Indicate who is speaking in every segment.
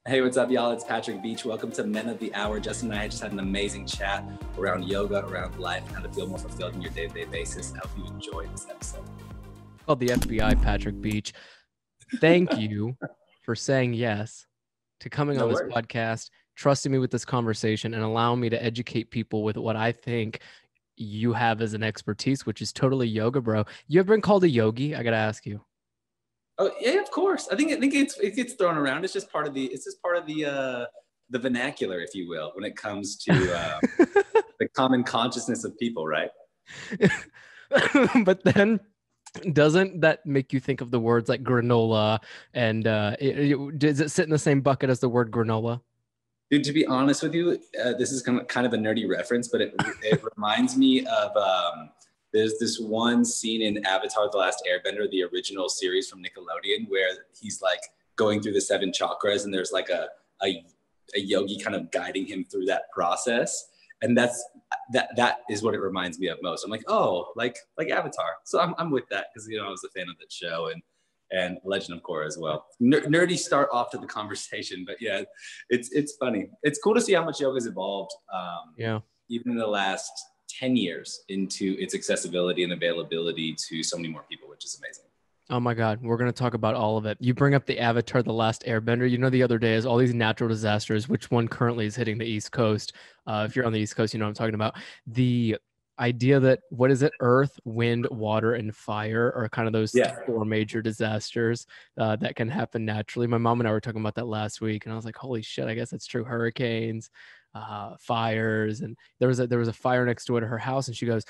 Speaker 1: Hey, what's up, y'all? It's Patrick Beach. Welcome to Men of the Hour. Justin and I just had an amazing chat around yoga, around life, how to feel more fulfilled on your day-to-day basis. I hope you enjoyed this episode.
Speaker 2: Called the FBI, Patrick Beach. Thank you for saying yes to coming on this podcast, trusting me with this conversation, and allowing me to educate people with what I think you have as an expertise, which is totally yoga, bro. You ever been called a yogi? I gotta ask you.
Speaker 1: Oh yeah, of course. I think it gets thrown around. It's just part of the vernacular, if you will, when it comes to the common consciousness of people, right?
Speaker 2: But then, doesn't that make you think of the words like granola? And does it sit in the same bucket as the word granola?
Speaker 1: Dude, to be honest with you, this is kind of a nerdy reference, but it reminds me of there's this one scene in Avatar: The Last Airbender, the original series from Nickelodeon, where he's like going through the 7 chakras, and there's like a yogi kind of guiding him through that process. And that is what it reminds me of most. I'm like, oh, like Avatar. So I'm with that because I was a fan of that show and Legend of Korra as well. Nerdy start off to the conversation, but yeah, it's funny. It's cool to see how much yoga has evolved. Even in the last 10 years into its accessibility and availability to so many more people, which is amazing.
Speaker 2: Oh my God, we're going to talk about all of it. You bring up the Avatar: The Last Airbender. The other day is all these natural disasters, which one currently is hitting the East Coast. If you're on the East Coast, you know what I'm talking about. The idea that, what is it? Earth, wind, water, and fire are kind of those 4 major disasters that can happen naturally. My mom and I were talking about that last week, and I was like, holy shit, I guess that's true. Hurricanes, fires. And there was a fire next door to her house, and she goes,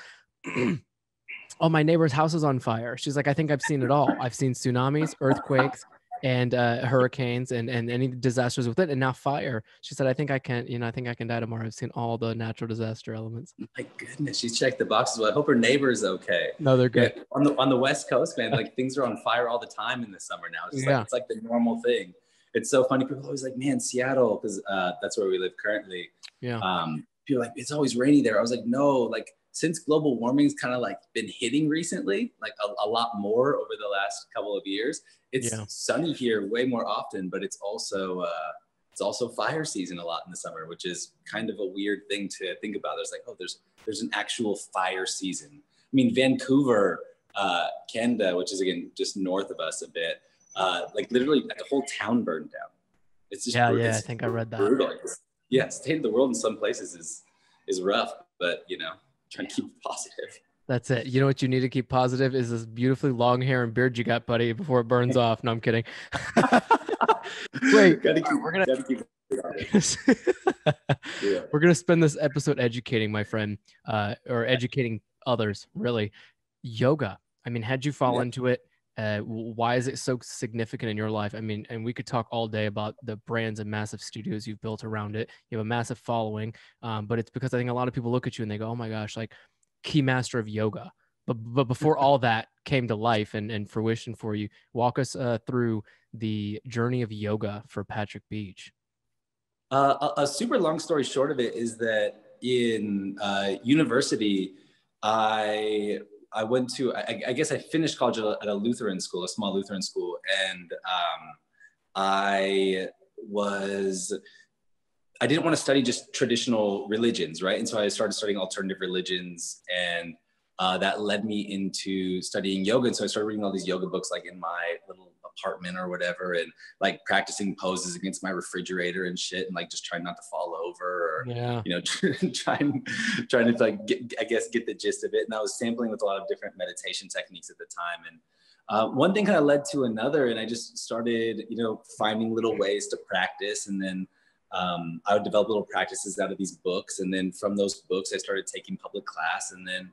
Speaker 2: oh, my neighbor's house is on fire. She's like, I think I've seen it all. I've seen tsunamis, earthquakes, and hurricanes, and any disasters with it, and now fire. She said, I think I can die tomorrow. I've seen all the natural disaster elements.
Speaker 1: My goodness, she's checked the boxes. Well, I hope her neighbor's okay.
Speaker 2: No, they're good.
Speaker 1: Yeah, on the West Coast, man, like things are on fire all the time in the summer now. It's like the normal thing. It's so funny. People are always like, man, Seattle, because that's where we live currently.
Speaker 2: Yeah.
Speaker 1: People are like, it's always rainy there. I was like, no, like since global warming's kind of like been hitting recently, like a lot more over the last couple of years, it's sunny here way more often, but it's also fire season a lot in the summer, which is kind of a weird thing to think about. There's like, oh, there's an actual fire season. I mean, Vancouver, Canada, which is again just north of us a bit, like literally the whole town burned down. It's just
Speaker 2: I think I read that.
Speaker 1: Brutal. Yeah, state of the world in some places is rough, but trying to keep it positive.
Speaker 2: That's it. You know what you need to keep positive is this beautifully long hair and beard you got, buddy, before it burns off. No, I'm kidding. Wait, we're gonna spend this episode educating, my friend, or educating others, really. Yoga. I mean, how'd you fall into it? Why is it so significant in your life? I mean, and we could talk all day about the brands and massive studios you've built around it. You have a massive following, but it's because I think a lot of people look at you and they go, oh my gosh, like key master of yoga. But before all that came to life and fruition for you, walk us through the journey of yoga for Patrick Beach.
Speaker 1: A super long story short of it is that in university, I went to, I guess I finished college at a Lutheran school, a small Lutheran school. And I didn't want to study just traditional religions, right? And so I started studying alternative religions, and that led me into studying yoga. And so I started reading all these yoga books, like in my little apartment or whatever, and like practicing poses against my refrigerator and shit, and like just trying not to fall over, or trying to like get the gist of it. And I was sampling with a lot of different meditation techniques at the time, and one thing kind of led to another, and I just started finding little ways to practice. And then I would develop little practices out of these books, and then from those books I started taking public class. And then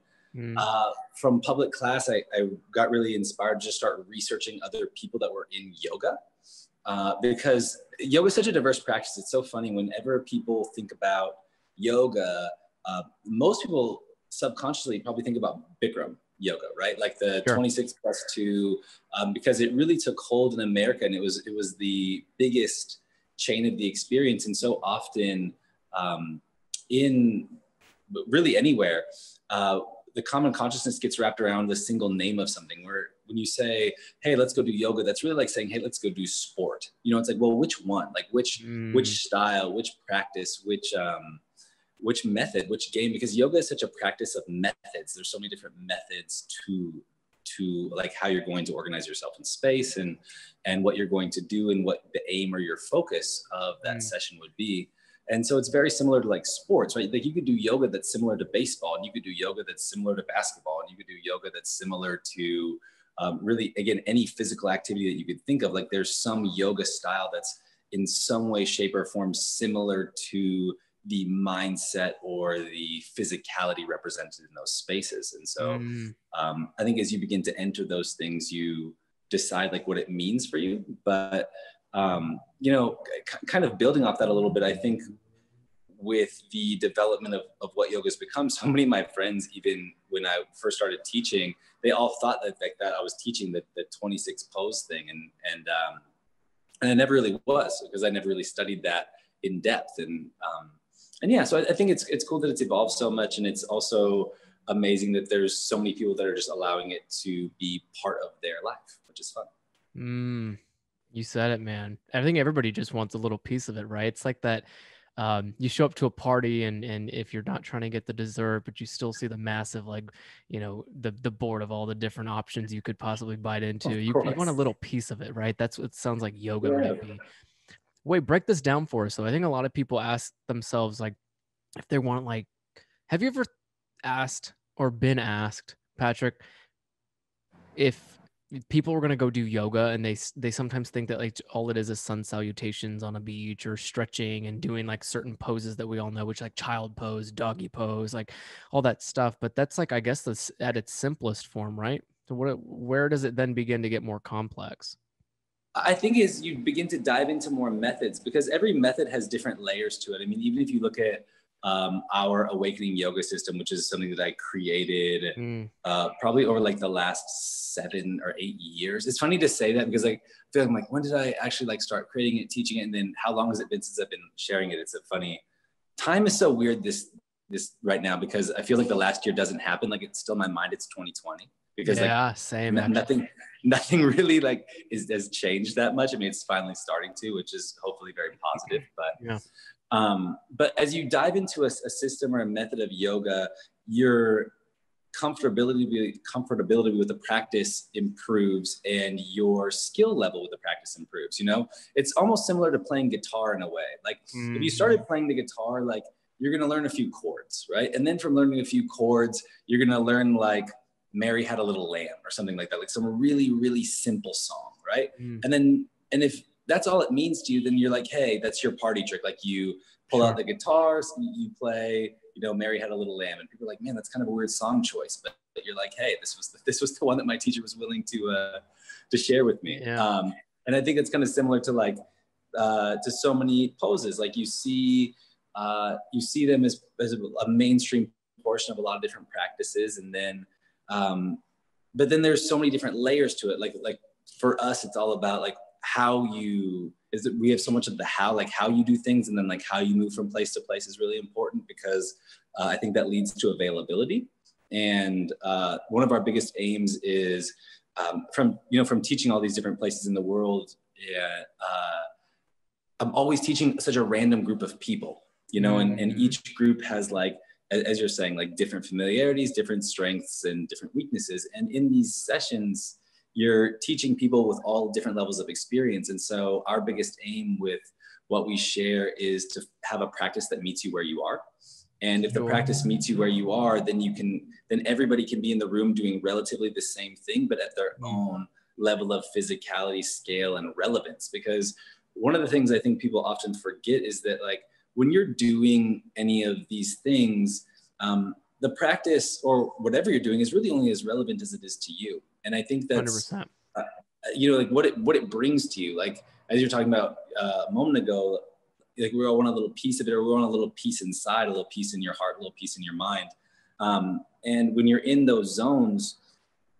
Speaker 1: from public class, I got really inspired to just start researching other people that were in yoga, because yoga is such a diverse practice. It's so funny. Whenever people think about yoga, most people subconsciously probably think about Bikram yoga, right? Like the 26+2, because it really took hold in America, and it was the biggest chain of the experience. And so often in really anywhere, the common consciousness gets wrapped around the single name of something, where when you say, hey, let's go do yoga, that's really like saying, hey, let's go do sport. You know, it's like, well, which one? Like which style, which practice, which method, which game? Because yoga is such a practice of methods. There's so many different methods to like how you're going to organize yourself in space, and what you're going to do, and what the aim or your focus of that session would be. And so it's very similar to like sports, right? Like you could do yoga that's similar to baseball, and you could do yoga that's similar to basketball, and you could do yoga that's similar to really, again, any physical activity that you could think of. Like there's some yoga style that's in some way, shape, or form similar to the mindset or the physicality represented in those spaces. And so I think as you begin to enter those things, you decide like what it means for you. But you know, kind of building off that a little bit, I think with the development of what yoga has become, so many of my friends, even when I first started teaching, they all thought that I was teaching the 26 pose thing. And I never really was, because I never really studied that in depth. And yeah, so I think it's cool that it's evolved so much. And it's also amazing that there's so many people that are just allowing it to be part of their life, which is fun.
Speaker 2: You said it, man. I think everybody just wants a little piece of it, right? It's like that. You show up to a party, and if you're not trying to get the dessert, but you still see the massive, like, you know, the board of all the different options you could possibly bite into. You want a little piece of it, right? That's what it sounds like yoga might be. Wait, break this down for us. So I think a lot of people ask themselves, like, if they want, like, have you ever asked or been asked, Patrick, if people were going to go do yoga, and they sometimes think that like all it is sun salutations on a beach, or stretching and doing like certain poses that we all know, which like child pose, doggy pose, like all that stuff. But that's like, I guess that's at its simplest form, right? So where does it then begin to get more complex?
Speaker 1: I think as you begin to dive into more methods, because every method has different layers to it. I mean, even if you look at our awakening yoga system, which is something that I created probably over like the last 7 or 8 years. It's funny to say that, because I feel like I'm like, when did I actually like start creating it, teaching it? And then how long has it been since I've been sharing it? It's a funny, time is so weird this right now, because I feel like the last year doesn't happen. Like it's still in my mind, it's 2020, because like
Speaker 2: same.
Speaker 1: Nothing really like has changed that much. I mean, it's finally starting to, which is hopefully very positive, but as you dive into a system or a method of yoga, your comfortability with the practice improves, and your skill level with the practice improves. You know, it's almost similar to playing guitar in a way. Like if you started playing the guitar, like you're going to learn a few chords, right? And then from learning a few chords, you're going to learn like Mary Had a Little Lamb or something like that, like some really, really simple song, right? And if that's all it means to you, then you're like, hey, that's your party trick. Like you pull out the guitars, you play, you know, Mary Had a Little Lamb, and people are like, man, that's kind of a weird song choice. But you're like, hey, this was the one that my teacher was willing to share with me. And I think it's kind of similar to like to so many poses. Like you see them as a mainstream portion of a lot of different practices, and then but then there's so many different layers to it. Like for us, it's all about like we have so much of the how you do things, and then like how you move from place to place is really important, because I think that leads to availability. And one of our biggest aims is from teaching all these different places in the world. I'm always teaching such a random group of people, you know, and each group has like, as you're saying, like different familiarities, different strengths, and different weaknesses. And in these sessions, you're teaching people with all different levels of experience. And so our biggest aim with what we share is to have a practice that meets you where you are. And if the practice meets you where you are, then everybody can be in the room doing relatively the same thing, but at their own level of physicality, scale, and relevance. Because one of the things I think people often forget is that like when you're doing any of these things, the practice or whatever you're doing is really only as relevant as it is to you. And I think that's, like what it brings to you. Like, as you're talking about a moment ago, like we all want a little piece of it, or we want a little piece inside, a little piece in your heart, a little piece in your mind. And when you're in those zones,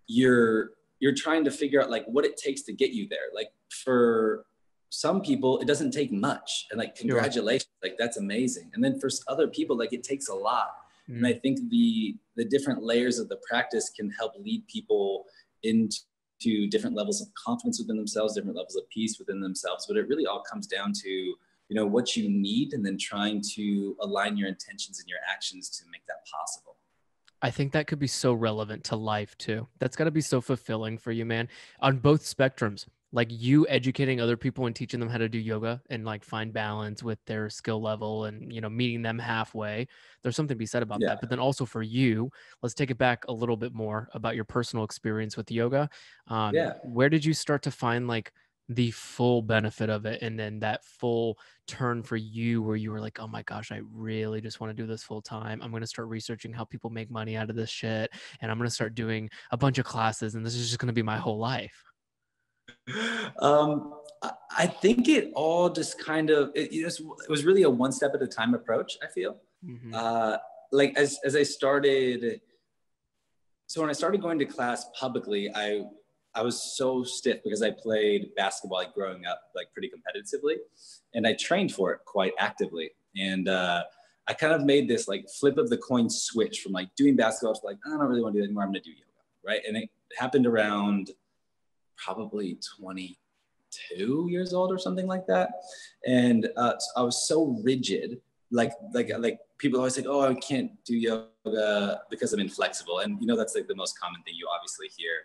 Speaker 1: you're trying to figure out like what it takes to get you there. Like for some people, it doesn't take much. And like, congratulations, like that's amazing. And then for other people, like it takes a lot. And I think the different layers of the practice can help lead people into different levels of confidence within themselves, different levels of peace within themselves. But it really all comes down to, you know, what you need, and then trying to align your intentions and your actions to make that possible.
Speaker 2: I think that could be so relevant to life too. That's got to be so fulfilling for you, man, on both spectrums. Like you educating other people and teaching them how to do yoga and like find balance with their skill level and, you know, meeting them halfway. There's something to be said about
Speaker 1: Yeah.
Speaker 2: that. But then also for you, let's take it back a little bit more about your personal experience with yoga.
Speaker 1: Yeah.
Speaker 2: Where did you start to find like the full benefit of it, and then that full turn for you where you were like, oh my gosh, I really just want to do this full time. I'm going to start researching how people make money out of this shit, and I'm going to start doing a bunch of classes, and this is just going to be my whole life?
Speaker 1: I think it all just kind of, it was really a one step at a time approach, I feel. Like as I started, so when I started going to class publicly, I was so stiff because I played basketball like growing up, like pretty competitively, and I trained for it quite actively. And I kind of made this like flip of the coin switch from like doing basketball to like, I don't really want to do that anymore. I'm going to do yoga. Right. And it happened around probably 22 years old or something like that. And so I was so rigid, like people always say, oh, I can't do yoga because I'm inflexible. And, you know, that's like the most common thing you obviously hear.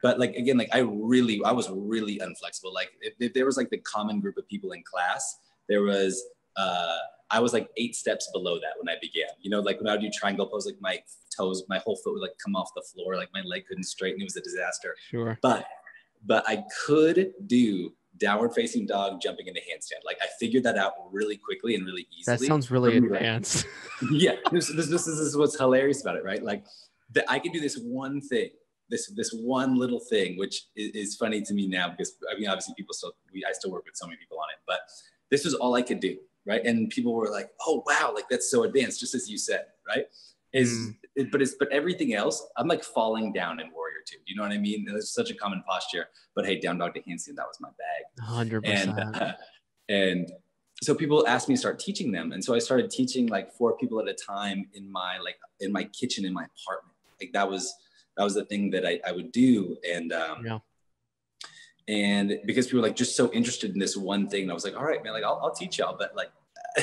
Speaker 1: But like, again, like I was really inflexible. Like if there was like the common group of people in class, there was, I was like 8 steps below that when I began, you know, like when I would do triangle pose, like my toes, my whole foot would like come off the floor. Like my leg couldn't straighten. It was a disaster.
Speaker 2: Sure.
Speaker 1: But I could do downward facing dog jumping into handstand. Like I figured that out really quickly and really easily.
Speaker 2: That sounds really advanced.
Speaker 1: Yeah. This is what's hilarious about it, right? Like that I could do this one thing, this one little thing, which is funny to me now because I mean, obviously I still work with so many people on it, but this was all I could do. Right. And people were like, oh, wow, like that's so advanced, just as you said, right? But everything else, I'm like falling down in Warrior Two. You know what I mean? It's such a common posture, but hey, down dog to handstand, that was my bag.
Speaker 2: 100%.
Speaker 1: And so people asked me to start teaching them. And so I started teaching like 4 people at a time in my kitchen, in my apartment. Like that was the thing that I would do. And, and because people were like just so interested in this one thing, and I was like, all right, man, like I'll teach y'all, but like,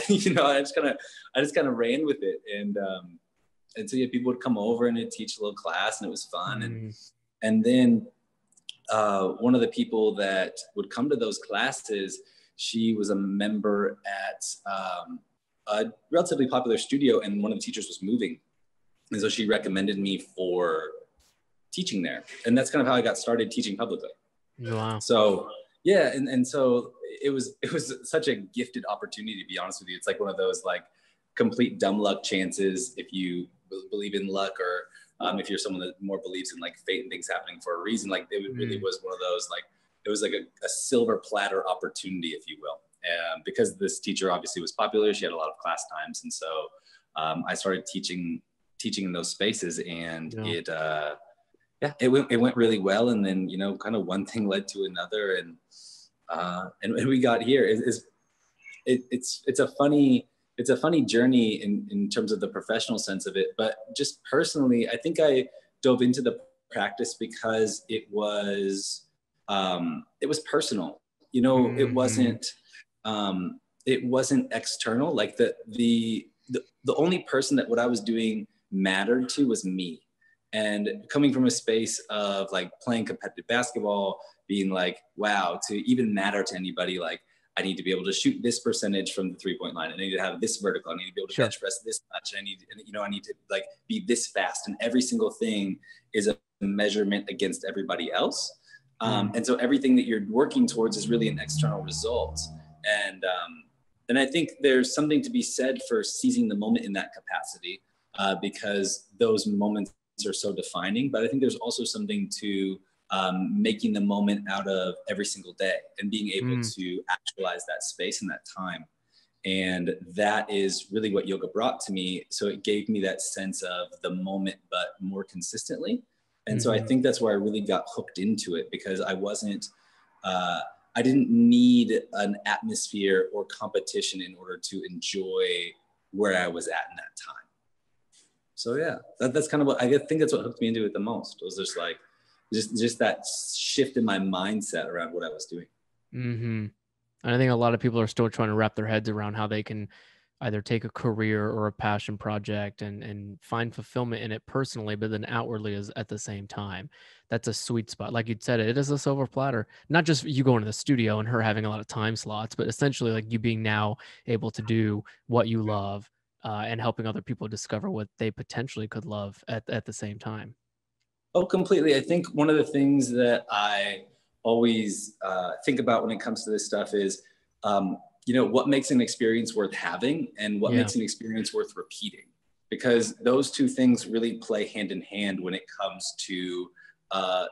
Speaker 1: you know, I just kind of ran with it. And so yeah, people would come over and I'd teach a little class, and it was fun. And then one of the people that would come to those classes, she was a member at a relatively popular studio, and one of the teachers was moving. And so she recommended me for teaching there. And that's kind of how I got started teaching publicly.
Speaker 2: Wow.
Speaker 1: So yeah, and so it was such a gifted opportunity, to be honest with you. It's like one of those like complete dumb luck chances if you believe in luck, or if you're someone that more believes in like fate and things happening for a reason. Like it really was one of those, like it was like a silver platter opportunity, if you will. Because this teacher obviously was popular, she had a lot of class times, and so I started teaching in those spaces, and it went really well. And then, you know, kind of one thing led to another, and we got here. It's a funny journey in terms of the professional sense of it, but just personally, I think I dove into the practice because it was personal. You know, it wasn't external. Like the only person that what I was doing mattered to was me. And coming from a space of like playing competitive basketball, being like, wow, to even matter to anybody, like I need to be able to shoot this percentage from the 3-point line. I need to have this vertical. I need to be able to bench press this much. I need to like be this fast. And every single thing is a measurement against everybody else. And so everything that you're working towards is really an external result. And I think there's something to be said for seizing the moment in that capacity, because those moments are so defining. But I think there's also something to making the moment out of every single day and being able to actualize that space and that time. And that is really what yoga brought to me. So it gave me that sense of the moment, but more consistently. And so I think that's where I really got hooked into it, because I didn't need an atmosphere or competition in order to enjoy where I was at in that time. So yeah, that's kind of what I think that's what hooked me into it the most. It was just like, just that shift in my mindset around what I was doing.
Speaker 2: Mm-hmm. And I think a lot of people are still trying to wrap their heads around how they can either take a career or a passion project and find fulfillment in it personally, but then outwardly is at the same time. That's a sweet spot. Like you'd said, it is a silver platter. Not just you going to the studio and her having a lot of time slots, but essentially like you being now able to do what you love and helping other people discover what they potentially could love at the same time.
Speaker 1: Oh, completely. I think one of the things that I always think about when it comes to this stuff is, what makes an experience worth having and what
Speaker 2: Yeah,
Speaker 1: makes an experience worth repeating, because those two things really play hand in hand when it comes to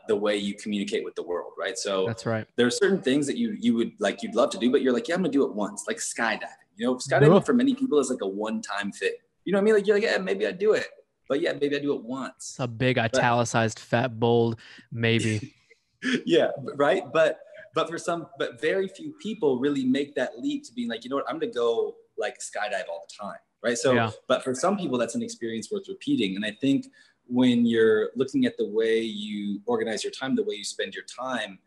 Speaker 1: the way you communicate with the world, right? So
Speaker 2: that's right.
Speaker 1: there are certain things that you would like, you'd love to do, but you're like, yeah, I'm gonna do it once, like skydiving.
Speaker 2: No,
Speaker 1: Skydiving for many people is like a one-time thing. You know what I mean? Like you're like, yeah, maybe I do it, but yeah, maybe I do it once.
Speaker 2: it's a big
Speaker 1: But
Speaker 2: italicized, fat, bold, maybe.
Speaker 1: yeah, right. But very few people really make that leap to being like, you know what, I'm gonna go like skydive all the time, right? So,
Speaker 2: Yeah.
Speaker 1: but for some people, that's an experience worth repeating. And I think when you're looking at the way you organize your time, the way you spend your time,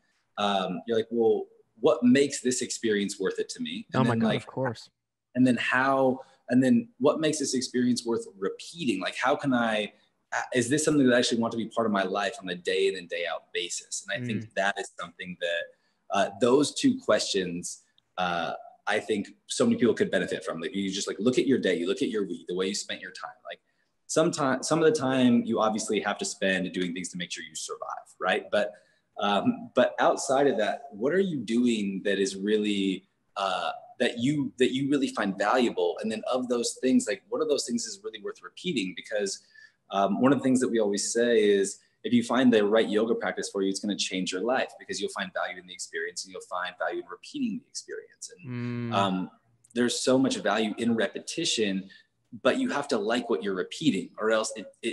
Speaker 1: you're like, well, what makes this experience worth it to me?
Speaker 2: Oh
Speaker 1: And
Speaker 2: my
Speaker 1: then
Speaker 2: God,
Speaker 1: like,
Speaker 2: of course.
Speaker 1: and then how, and then what makes this experience worth repeating? Like, how can I, is this something that I actually want to be part of my life on a day in and day out basis? And I think
Speaker 2: Mm.
Speaker 1: that is something that those two questions, I think so many people could benefit from. Like you just like look at your day, you look at your week, the way you spent your time. Like some of the time you obviously have to spend doing things to make sure you survive, right? But outside of that, what are you doing that is really that you really find valuable? And then of those things, like what of those things is really worth repeating? Because one of the things that we always say is if you find the right yoga practice for you, it's going to change your life because you'll find value in the experience and you'll find value in repeating the experience. And
Speaker 2: Mm.
Speaker 1: there's so much value in repetition, but you have to like what you're repeating, or else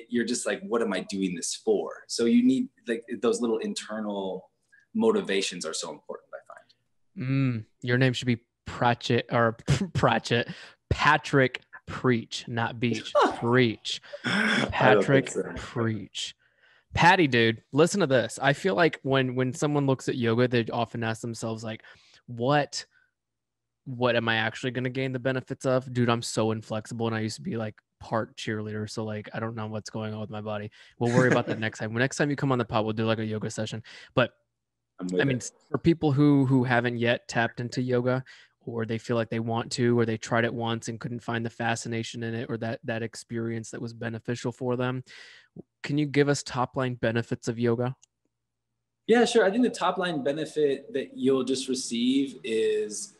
Speaker 1: you're just like, what am I doing this for? So you need like those little internal motivations are so important, I find.
Speaker 2: Your name should be Pratchett or Pratchett. Patrick Preach, not Beach. Preach.
Speaker 1: I don't think
Speaker 2: Patrick
Speaker 1: so.
Speaker 2: Preach. Patty, dude, listen to this. I feel like when someone looks at yoga, they often ask themselves like, what am I actually going to gain the benefits of? Dude, I'm so inflexible and I used to be like part cheerleader, so like I don't know what's going on with my body. We'll worry about that next time. Next time you come on the pod, we'll do like a yoga session. But
Speaker 1: I'm
Speaker 2: I
Speaker 1: with
Speaker 2: mean,
Speaker 1: it.
Speaker 2: for people who haven't yet tapped into yoga, or they feel like they want to, or they tried it once and couldn't find the fascination in it, or that experience that was beneficial for them, can you give us top line benefits of yoga?
Speaker 1: Yeah, sure. I think the top line benefit that you'll just receive is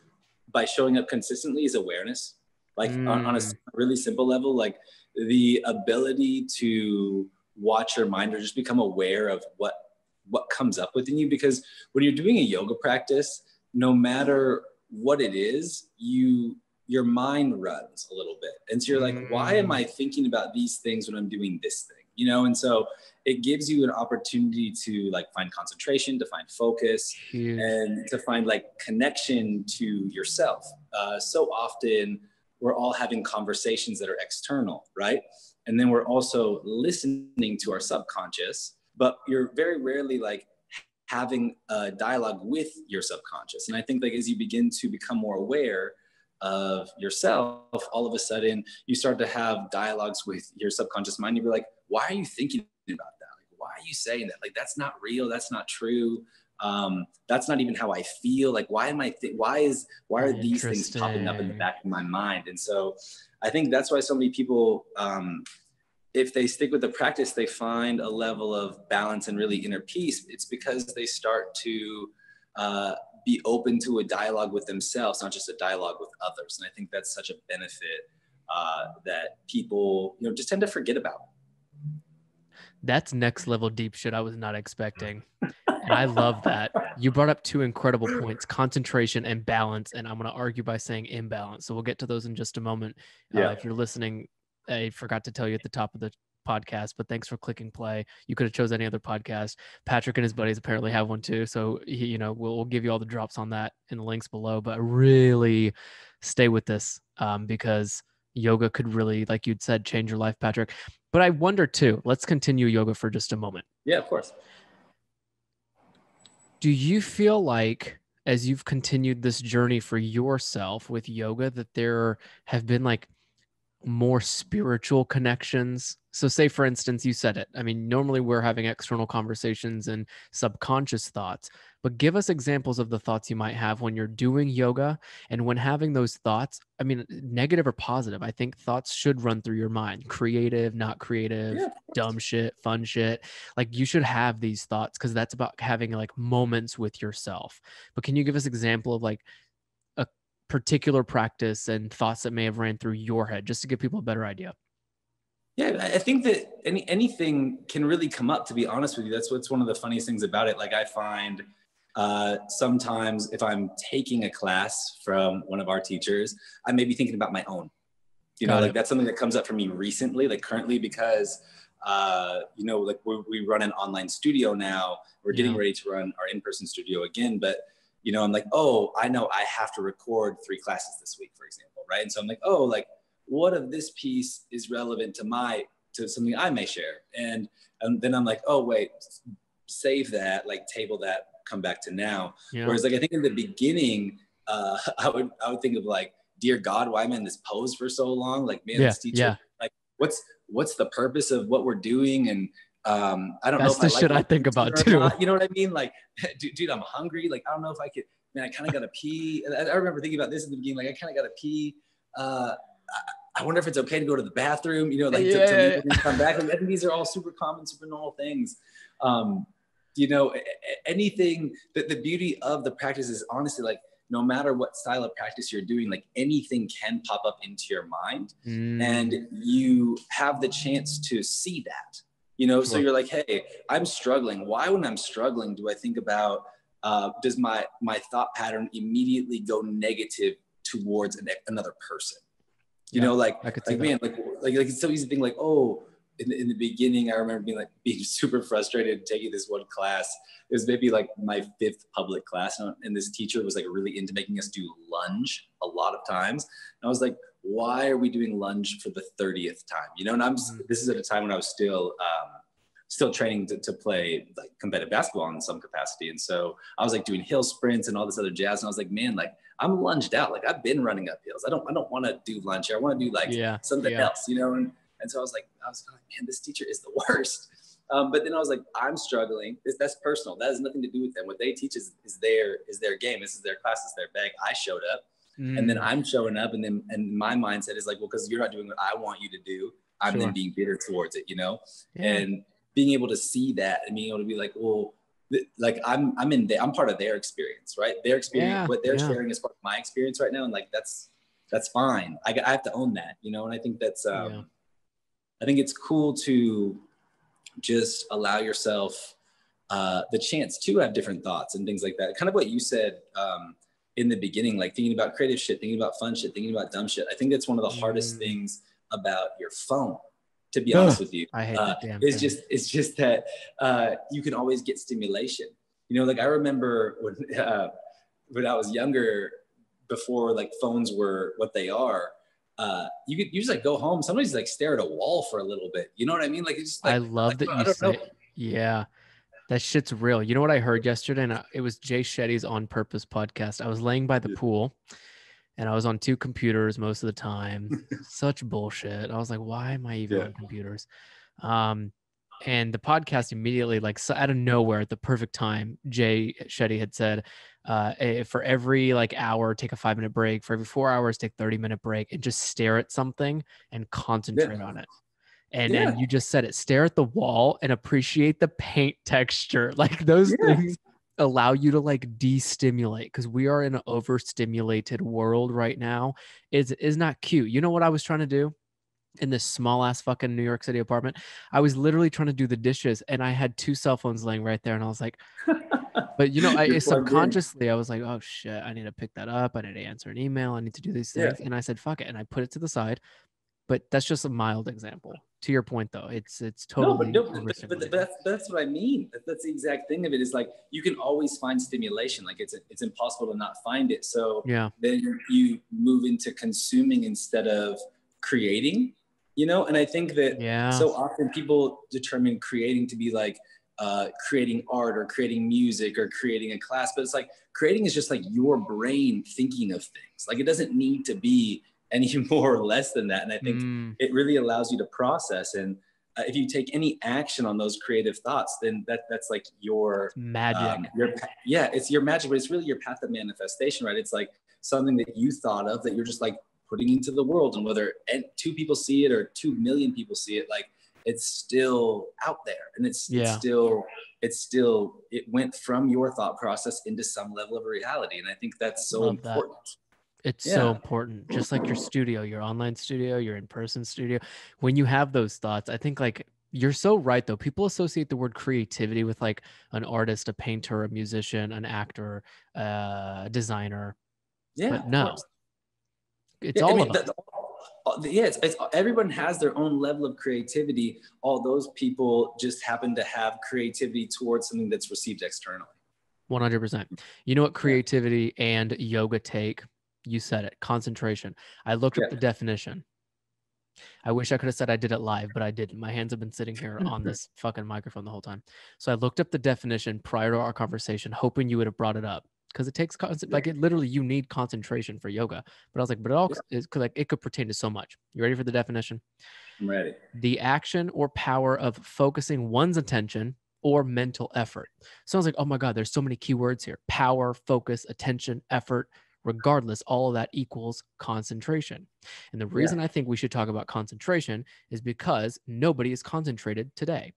Speaker 1: by showing up consistently is awareness. Like on a
Speaker 2: Mm,
Speaker 1: really simple level, like the ability to watch your mind or just become aware of what comes up within you. Because when you're doing a yoga practice, no matter what it is, your mind runs a little bit. And so you're like, why am
Speaker 2: mm,
Speaker 1: I thinking about these things when I'm doing this thing? And so it gives you an opportunity to like find concentration, to find focus,
Speaker 2: huge.
Speaker 1: and to find like connection to yourself. So often we're all having conversations that are external, right? And then we're also listening to our subconscious, but you're very rarely like having a dialogue with your subconscious. And I think like as you begin to become more aware of yourself, all of a sudden you start to have dialogues with your subconscious mind. You're like, why are you thinking about that? Like, why are you saying that? Like, that's not real. That's not true. That's not even how I feel. Like, why am I, why are these things popping up in the
Speaker 2: Interesting.
Speaker 1: back of my mind? And so I think that's why so many people, if they stick with the practice, they find a level of balance and really inner peace. It's because they start to be open to a dialogue with themselves, not just a dialogue with others. And I think that's such a benefit that people, just tend to forget about.
Speaker 2: That's next level deep shit I was not expecting. And I love that. You brought up two incredible points, concentration and balance. And I'm going to argue by saying imbalance. So we'll get to those in just a moment.
Speaker 1: Yeah.
Speaker 2: If you're listening, I forgot to tell you at the top of the podcast, but thanks for clicking play. You could have chose any other podcast. Patrick and his buddies apparently have one too. So, we'll give you all the drops on that in the links below, but really stay with this because yoga could really, like you'd said, change your life, Patrick. But I wonder too, let's continue yoga for just a moment.
Speaker 1: Yeah, of course.
Speaker 2: Do you feel like as you've continued this journey for yourself with yoga that there have been like more spiritual connections? So say for instance, you said it. I mean, normally we're having external conversations and subconscious thoughts, but give us examples of the thoughts you might have when you're doing yoga and when having those thoughts. I mean, negative or positive, I think thoughts should run through your mind. Creative, not creative,
Speaker 1: Yeah.
Speaker 2: dumb shit, fun shit. Like you should have these thoughts because that's about having like moments with yourself. But can you give us example of like a particular practice and thoughts that may have ran through your head just to give people a better idea?
Speaker 1: Yeah, I think that anything can really come up, to be honest with you. That's what's one of the funniest things about it. Like I find sometimes if I'm taking a class from one of our teachers, I may be thinking about my own, like that's something that comes up for me recently, like currently, because like we run an online studio now. We're getting ready to run our in-person studio again, but I'm like, oh, I know I have to record 3 classes this week, for example, right? And so I'm like, oh, like what of this piece is relevant to something I may share? And then I'm like, oh wait, save that, like table that, come back to now.
Speaker 2: Yeah.
Speaker 1: Whereas like I think in the beginning, I would think of like, dear God, why am I in this pose for so long? Like, man, this teacher, like what's the purpose of what we're doing? And I don't know
Speaker 2: That's
Speaker 1: if
Speaker 2: the
Speaker 1: I
Speaker 2: shit I think about too.
Speaker 1: Not, you know what I mean? Like, dude, I'm hungry. Like, I don't know if I could, man, I kind of got to pee. And I remember thinking about this in the beginning, like I kind of got to pee. I wonder if it's okay to go to the bathroom, like to come back. Like, I think these are all super common, super normal things. Anything that the beauty of the practice is honestly like, no matter what style of practice you're doing, like anything can pop up into your mind and you have the chance to see that,
Speaker 2: Sure.
Speaker 1: So you're like, hey, I'm struggling. Why, when I'm struggling, do I think about, does my thought pattern immediately go negative towards another person? Like man, like it's so easy to think like, oh, in the beginning, I remember being super frustrated taking this one class. It was maybe like my 5th public class, and this teacher was like really into making us do lunge a lot of times. And I was like, why are we doing lunge for the 30th time? And this is at a time when I was still training to play like competitive basketball in some capacity. And so I was like doing hill sprints and all this other jazz. And I was like, man, like I'm lunged out. Like I've been running up hills. I don't want to do lunge here. I want to do like something else, And so I was like, man, this teacher is the worst. But then I was like, I'm struggling. That's personal. That has nothing to do with them. What they teach is their game. This is their class. It's their bag. I showed up and then I'm showing up. And my mindset is like, well, because you're not doing what I want you to do, I'm then being bitter towards it, and being able to see that and being able to be like, well, like I'm part of their experience, right? Their experience, what they're sharing is part of my experience right now. And like, that's fine. I have to own that, and I think that's, I think it's cool to just allow yourself the chance to have different thoughts and things like that. Kind of what you said in the beginning, like thinking about creative shit, thinking about fun shit, thinking about dumb shit. I think that's one of the hardest things about your phone, to be honest with you. I hate that damn thing. It's just that you can always get stimulation. Like I remember when I was younger, before like phones were what they are, you just like go home. Sometimes like stare at a wall for a little bit. You know what I mean? Like it's just like,
Speaker 2: I love that you say, yeah, that shit's real. You know what I heard yesterday? And it was Jay Shetty's On Purpose podcast. I was laying by the pool and I was on 2 computers most of the time. Such bullshit. I was like, why am I even on computers? And the podcast immediately, like so out of nowhere at the perfect time, Jay Shetty had said, for every like hour, take a 5-minute break. For every 4 hours, take 30-minute break and just stare at something and concentrate on it. And then you just said it, stare at the wall and appreciate the paint texture. Like those things allow you to like de-stimulate because we are in an overstimulated world right now. Is not cute. You know what I was trying to do? In this small ass fucking New York City apartment, I was literally trying to do the dishes and I had 2 cell phones laying right there. And I was like, but I subconsciously, I was like, oh shit, I need to pick that up. I need to answer an email. I need to do these things. And I said, fuck it. And I put it to the side, but that's just a mild example. To your point though, it's totally.
Speaker 1: But that's what I mean. That's the exact thing of it is like, you can always find stimulation. Like it's impossible to not find it. So then you move into consuming instead of creating. And I think that
Speaker 2: Yeah.
Speaker 1: so often people determine creating to be like creating art or creating music or creating a class, but it's like creating is just like your brain thinking of things. Like it doesn't need to be any more or less than that. And I think it really allows you to process. And if you take any action on those creative thoughts, then that's like
Speaker 2: Magic.
Speaker 1: it's your magic, but it's really your path of manifestation, right? It's like something that you thought of that you're just like putting into the world, and whether 2 people see it or 2 million people see it, like it's still out there, and it went from your thought process into some level of reality. And I think that's so
Speaker 2: Love that.
Speaker 1: important.
Speaker 2: It's so important. Just like your studio, your online studio, your in-person studio. When you have those thoughts, I think like you're so right though. People associate the word creativity with like an artist, a painter, a musician, an actor, a designer. But
Speaker 1: Of
Speaker 2: no,
Speaker 1: course.
Speaker 2: it's all of us.
Speaker 1: It's everyone has their own level of creativity. All those people just happen to have creativity towards something that's received externally.
Speaker 2: 100%. You know what creativity and yoga take? You said it, concentration. I looked up the definition. I wish I could have said I did it live, but I didn't. My hands have been sitting here on this fucking microphone the whole time. So I looked up the definition prior to our conversation, hoping you would have brought it up, because it takes like it literally, you need concentration for yoga. But I was like, but it all is like it could pertain to so much. You ready for the definition?
Speaker 1: I'm ready.
Speaker 2: The action or power of focusing one's attention or mental effort. Sounds like, oh my God, there's so many keywords here: power, focus, attention, effort. Regardless, all of that equals concentration. And the reason I think we should talk about concentration is because nobody is concentrated today.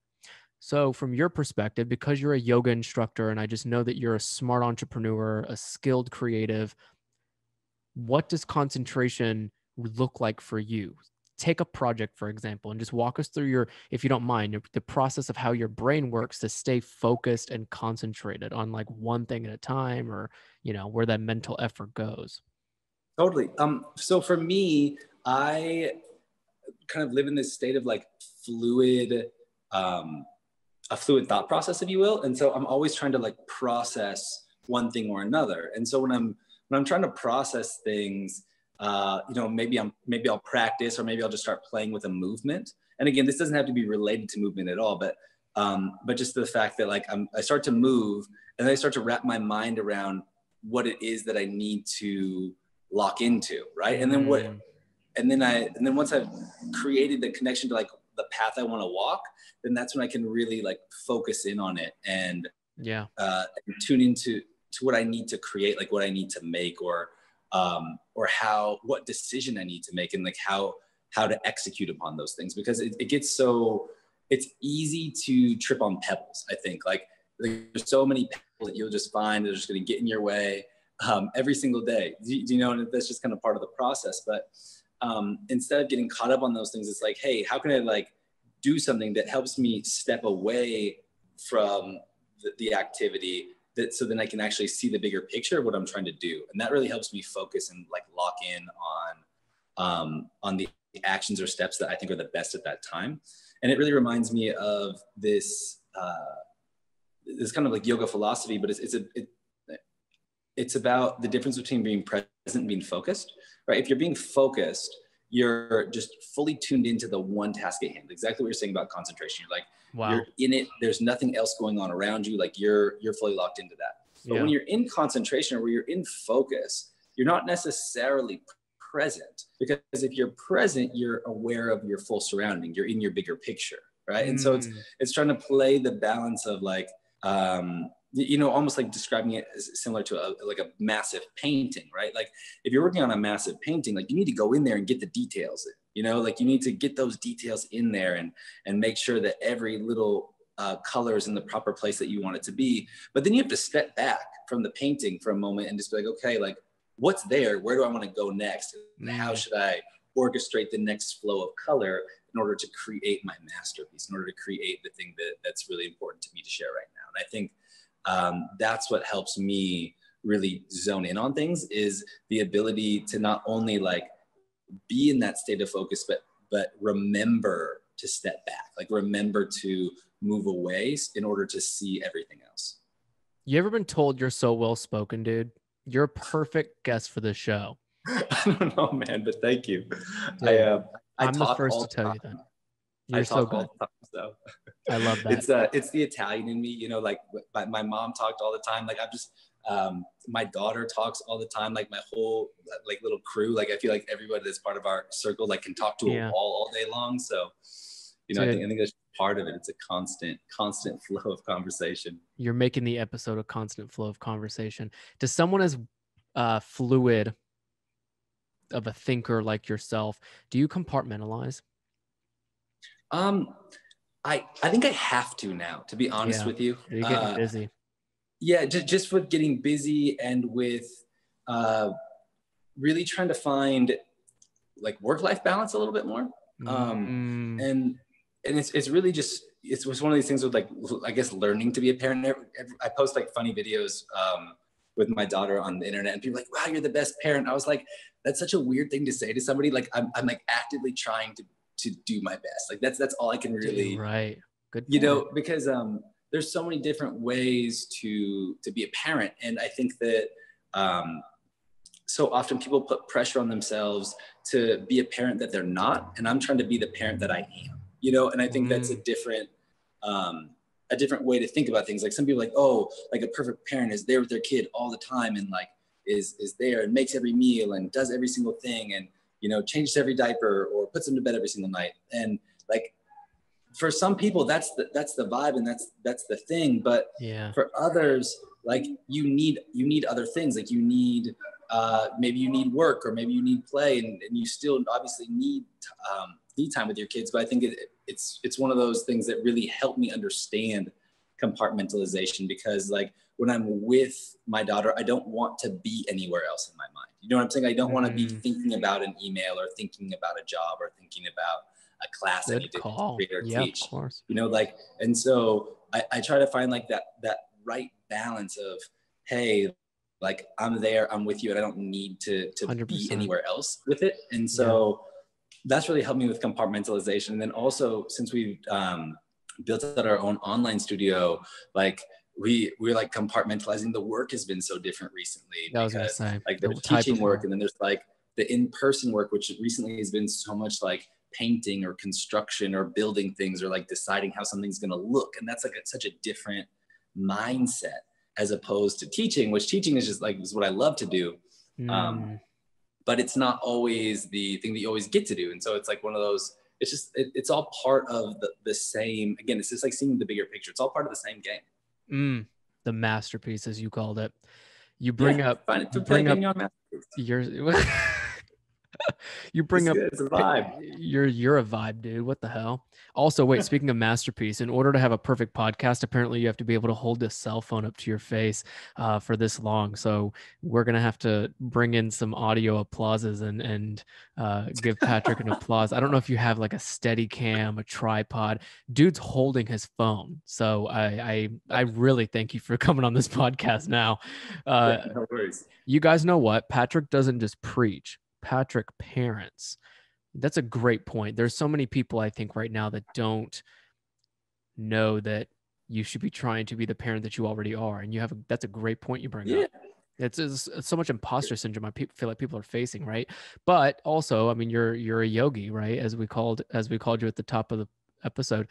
Speaker 2: So from your perspective, because you're a yoga instructor, and I just know that you're a smart entrepreneur, a skilled creative, what does concentration look like for you? Take a project, for example, and just walk us through your, if you don't mind, the process of how your brain works to stay focused and concentrated on like one thing at a time, or, where that mental effort goes.
Speaker 1: Totally. So for me, I kind of live in this state of like a fluid thought process, if you will. And so I'm always trying to like process one thing or another. And so when I'm trying to process things, maybe I'll practice, or maybe I'll just start playing with a movement. And again, this doesn't have to be related to movement at all, but just the fact that like I start to move, and then I start to wrap my mind around what it is that I need to lock into, right? And then once I've created the connection to like the path I want to walk, then that's when I can really like focus in on it and tune into what I need to create, like what I need to make, or what decision I need to make, and like how to execute upon those things, because it gets so, it's easy to trip on pebbles. I think like there's so many pebbles that you'll just find that are just going to get in your way every single day. Do you know? And that's just kind of part of the process. But instead of getting caught up on those things, it's like, hey, how can I like do something that helps me step away from the activity, that so then I can actually see the bigger picture of what I'm trying to do. And that really helps me focus and like lock in on the actions or steps that I think are the best at that time. And it really reminds me of this kind of like yoga philosophy, but it's about the difference between being present and being focused, right? If you're being focused, you're just fully tuned into the one task at hand. Exactly what you're saying about concentration. You're like, you're in it. There's nothing else going on around you. Like you're fully locked into that. But when you're in concentration, or where you're in focus, you're not necessarily present, because if you're present, you're aware of your full surrounding. You're in your bigger picture, right? And so it's trying to play the balance of like, almost like describing it as similar to a massive painting, right? Like if you're working on a massive painting, like you need to go in there and get the details, like you need to get those details in there and make sure that every little color is in the proper place that you want it to be. But then you have to step back from the painting for a moment and just be like, okay, like what's there? Where do I want to go next? And how should I orchestrate the next flow of color in order to create my masterpiece, in order to create the thing that's really important to me to share right now? And I think that's what helps me really zone in on things, is the ability to not only like be in that state of focus, but remember to step back, like remember to move away in order to see everything else.
Speaker 2: You ever been told you're so well spoken, dude? You're a perfect guest for this show.
Speaker 1: I don't know, man, but thank you. I
Speaker 2: I'm the
Speaker 1: talk
Speaker 2: first
Speaker 1: all
Speaker 2: to
Speaker 1: the
Speaker 2: tell
Speaker 1: time.
Speaker 2: you that.
Speaker 1: I
Speaker 2: You're so
Speaker 1: talk
Speaker 2: good.
Speaker 1: all the time. So
Speaker 2: I love that.
Speaker 1: it's the Italian in me, you know, like my mom talked all the time. Like I'm just, my daughter talks all the time. Like my whole like little crew, like I feel like everybody that's part of our circle, like can talk to a
Speaker 2: Yeah.
Speaker 1: wall all day long. So, you know, I think that's part of it. It's a constant flow of conversation.
Speaker 2: You're making the episode a constant flow of conversation. Does someone as fluid of a thinker like yourself, do you compartmentalize?
Speaker 1: I think I have to now, to be honest with you.
Speaker 2: You're getting busy.
Speaker 1: Yeah, just with getting busy and with really trying to find like work-life balance a little bit more. And it's really just, it's one of these things with like, I guess, learning to be a parent. I post like funny videos with my daughter on the internet, and people are like, wow, you're the best parent. I was like, that's such a weird thing to say to somebody. Like I'm like actively trying to do my best. Like that's all I can really,
Speaker 2: right. Good point.
Speaker 1: You know, because there's so many different ways to be a parent. And I think that so often people put pressure on themselves to be a parent that they're not. And I'm trying to be the parent that I am, you know? And I think that's a different way to think about things. Like some people are like, oh, like a perfect parent is there with their kid all the time and like is there and makes every meal and does every single thing and, you know, changes every diaper or puts them to bed every single night. And like, for some people that's the vibe and that's the thing. But for others, like you need other things. Like you need, maybe you need work or maybe you need play and you still obviously need time with your kids. But I think it's one of those things that really helped me understand compartmentalization, because like when I'm with my daughter, I don't want to be anywhere else in my mind. You know what I'm saying? I don't want to be thinking about an email or thinking about a job or thinking about a class I need to create or teach. Of course. You know, like, and so I try to find like that right balance of, hey, like I'm there, I'm with you, and I don't need to 100%. Be anywhere else with it. And so that's really helped me with compartmentalization. And then also, since we've built out our own online studio, like we're like compartmentalizing. The work has been so different recently because like there's teaching work, and then there's like the in-person work, which recently has been so much like painting or construction or building things or like deciding how something's going to look. And that's like such a different mindset as opposed to teaching, which teaching is just like, is what I love to do. But it's not always the thing that you always get to do. And so it's like one of those, it's just, it's all part of the same, again, it's just like seeing the bigger picture. It's all part of the same game.
Speaker 2: The masterpiece, as you called it. You bring up, your you bring up,
Speaker 1: it's a vibe.
Speaker 2: You're a vibe, dude. What the hell? Also, wait, speaking of masterpiece, in order to have a perfect podcast, apparently you have to be able to hold this cell phone up to your face for this long. So we're going to have to bring in some audio applauses and give Patrick an applause. I don't know if you have like a steady cam, a tripod. Dude's holding his phone. So I really thank you for coming on this podcast now.
Speaker 1: No worries.
Speaker 2: You guys know what? Patrick doesn't just preach. Patrick parents. That's a great point. There's so many people I think right now that don't know that you should be trying to be the parent that you already are. And that's a great point you bring up. It's so much imposter syndrome I feel like people are facing, right? But also, I mean, you're a yogi, right? As we called you at the top of the episode.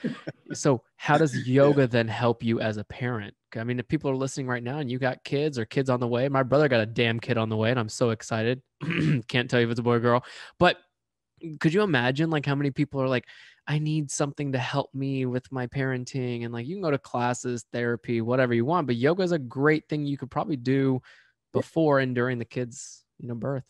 Speaker 2: So how does yoga then help you as a parent? I mean, if people are listening right now and you got kids or kids on the way, my brother got a damn kid on the way and I'm so excited. Can't tell you if it's a boy or girl, but could you imagine like how many people are like, I need something to help me with my parenting, and like you can go to classes, therapy, whatever you want, but yoga is a great thing you could probably do before and during the kids, birth.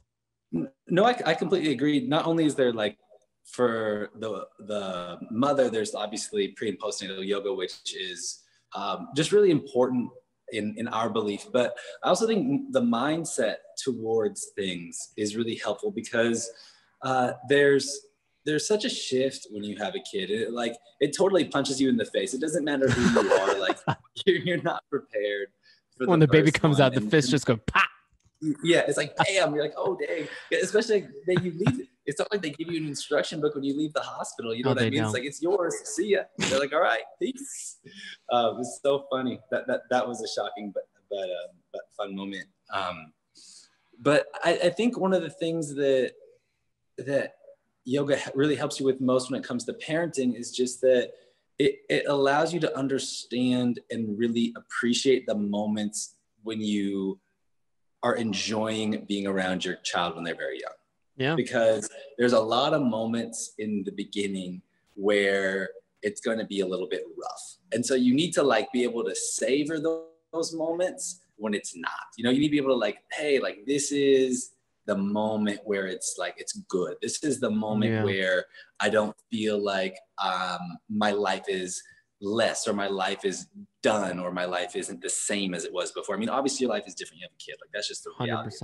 Speaker 1: No, I completely agree. Not only is there like for the mother, there's obviously pre and postnatal yoga, which is just really important in our belief. But I also think the mindset towards things is really helpful because there's such a shift when you have a kid. It totally punches you in the face. It doesn't matter who you are. Like you're not prepared.
Speaker 2: When the baby comes out, the fist just goes pop.
Speaker 1: Yeah, it's like bam. You're like, oh dang. Especially that you leave. It's not like they give you an instruction book when you leave the hospital. You know what I mean? Don't. It's like, it's yours. See ya. They're like, all right, peace. It's so funny. That was a shocking but fun moment. But I think one of the things that yoga really helps you with most when it comes to parenting is just that it allows you to understand and really appreciate the moments when you are enjoying being around your child when they're very young.
Speaker 2: Yeah.
Speaker 1: Because there's a lot of moments in the beginning where it's going to be a little bit rough. And so you need to like be able to savor those moments when it's not, you need to be able to like, hey, like this is the moment where it's like, it's good. This is the moment where I don't feel like my life is less, or my life is done, or my life isn't the same as it was before. I mean, obviously your life is different. You have a kid, like that's just the reality.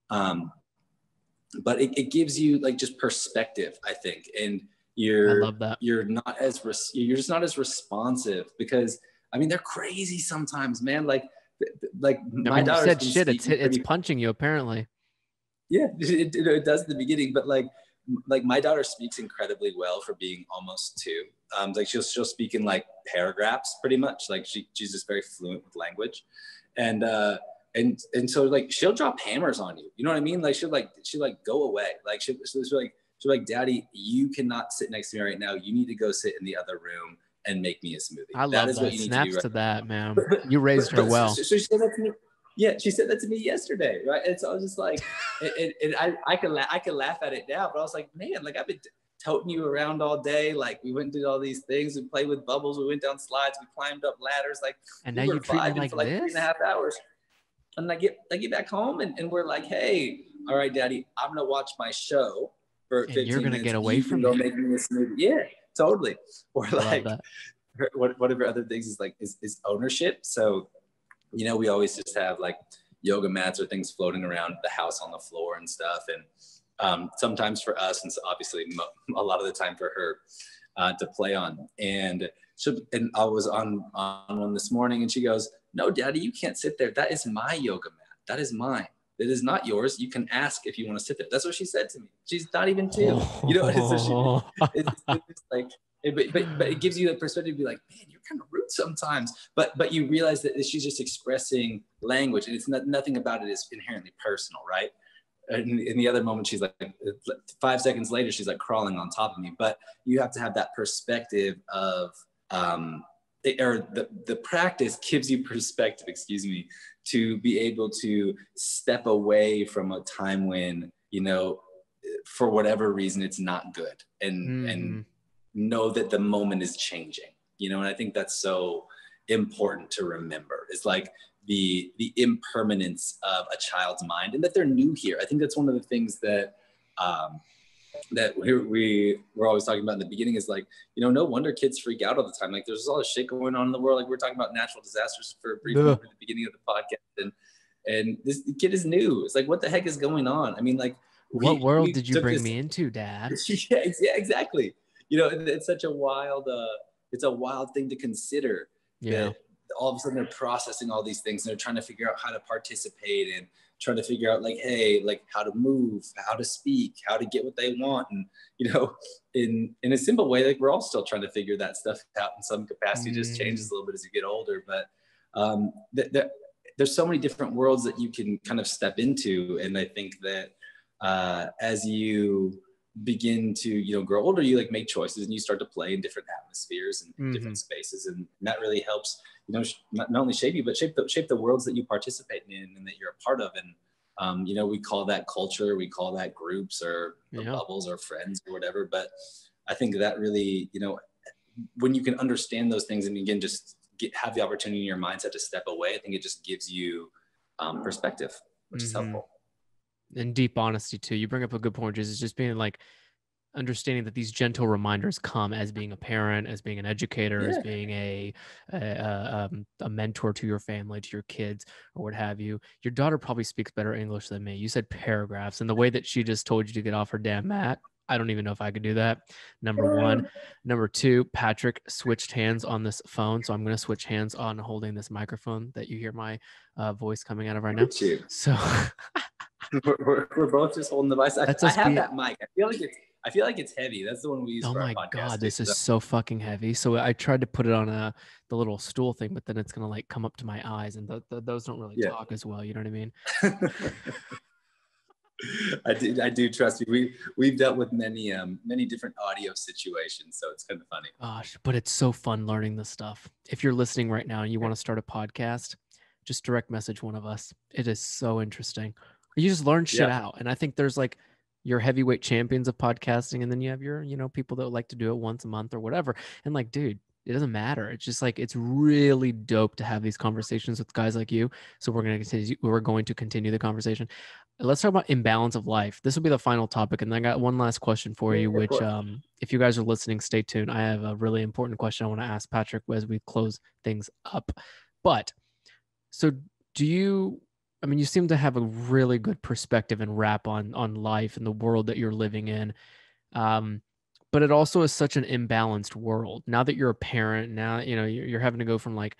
Speaker 2: 100%.
Speaker 1: But it gives you like just perspective, I think. And
Speaker 2: I love that.
Speaker 1: you're just not as responsive, because I mean, they're crazy sometimes, man. Like my daughter
Speaker 2: said shit, it's punching you apparently.
Speaker 1: Yeah, it does in the beginning, but like my daughter speaks incredibly well for being almost 2. Like she'll speak in like paragraphs pretty much. Like she's just very fluent with language. And so like she'll drop hammers on you. You know what I mean? Like she'll go away. Like she'll like, Daddy, you cannot sit next to me right now. You need to go sit in the other room and make me a smoothie.
Speaker 2: I love that.
Speaker 1: What you
Speaker 2: Snaps
Speaker 1: need to do
Speaker 2: to that, man. You raised her well.
Speaker 1: So she said that to me. Yeah, she said that to me yesterday, right? And so I was just like, and I can laugh at it now, but I was like, man, like I've been toting you around all day. Like we went and did all these things. We played with bubbles. We went down slides. We climbed up ladders. Like,
Speaker 2: and now you treat me like
Speaker 1: for like
Speaker 2: this?
Speaker 1: 3.5 hours. And I get back home and we're like, hey, all right, Daddy, I'm gonna watch my show for 15 minutes.
Speaker 2: You're gonna get away from
Speaker 1: me.
Speaker 2: me.
Speaker 1: Make me a smoothie. Yeah, totally. Or like whatever other things is like is ownership. So we always just have like yoga mats or things floating around the house on the floor and stuff. And sometimes for us, and so obviously a lot of the time for her to play on. And I was on one this morning and she goes, no, Daddy, you can't sit there. That is my yoga mat. That is mine. It is not yours. You can ask if you want to sit there. That's what she said to me. She's not even 2. So it's like, but it gives you the perspective to be like, man, you're kind of rude sometimes. But you realize that she's just expressing language, and it's nothing about it is inherently personal, right? And in the other moment, she's like 5 seconds later, she's like crawling on top of me. But you have to have that perspective of the practice gives you perspective, to be able to step away from a time when for whatever reason it's not good, and know that the moment is changing, and I think that's so important to remember. It's like the impermanence of a child's mind, and that they're new here. I think that's one of the things that that we're always talking about in the beginning is like, no wonder kids freak out all the time. Like there's all this shit going on in the world. Like we're talking about natural disasters for a brief moment at the beginning of the podcast, and this kid is new. It's like, what the heck is going on? I mean, like,
Speaker 2: what world did you bring me into, Dad?
Speaker 1: Yeah, exactly. It's such a wild, it's a wild thing to consider.
Speaker 2: Yeah.
Speaker 1: All of a sudden they're processing all these things and they're trying to figure out how to participate and trying to figure out like, hey, like how to move, how to speak, how to get what they want. And, in a simple way, like we're all still trying to figure that stuff out in some capacity. Just changes a little bit as you get older. But there's so many different worlds that you can kind of step into. And I think that as you begin to grow older, you like make choices and you start to play in different atmospheres and different spaces, and that really helps not only shape you but shape the worlds that you participate in and that you're a part of. And we call that culture, we call that groups or bubbles or friends or whatever. But I think that really when you can understand those things and again just have the opportunity in your mindset to step away, I think it just gives you perspective, which is helpful.
Speaker 2: And deep honesty too. You bring up a good point, which is just being like understanding that these gentle reminders come as being a parent, as being an educator, as being a mentor to your family, to your kids, or what have you. Your daughter probably speaks better English than me. You said paragraphs, and the way that she just told you to get off her damn mat, I don't even know if I could do that. Number one. Number two, Patrick switched hands on this phone, so I'm going to switch hands on holding this microphone that you hear my voice coming out of right now. So
Speaker 1: we're both just holding the device. I have that mic. I feel like it's heavy. That's the one we use for our podcast. Oh my God,
Speaker 2: this is so fucking heavy. So I tried to put it on the little stool thing, but then it's gonna like come up to my eyes, and those don't really talk as well. You know what I mean?
Speaker 1: I do trust you. We've dealt with many different audio situations, so it's kind of funny.
Speaker 2: Gosh, but it's so fun learning this stuff. If you're listening right now and you want to start a podcast, just direct message one of us. It is so interesting. You just learn shit
Speaker 1: Yeah.
Speaker 2: out. And I think there's like your heavyweight champions of podcasting, and then you have your, people that like to do it once a month or whatever. And like, dude, it doesn't matter. It's just like it's really dope to have these conversations with guys like you. So we're going to continue the conversation. Let's talk about imbalance of life. This will be the final topic, and then I got one last question for you,
Speaker 1: Of
Speaker 2: which
Speaker 1: course.
Speaker 2: if you guys are listening, stay tuned. I have a really important question I want to ask Patrick as we close things up. But so do you, I mean, you seem to have a really good perspective and wrap on life and the world that you're living in. But it also is such an imbalanced world. Now that you're a parent, now, you're having to go from like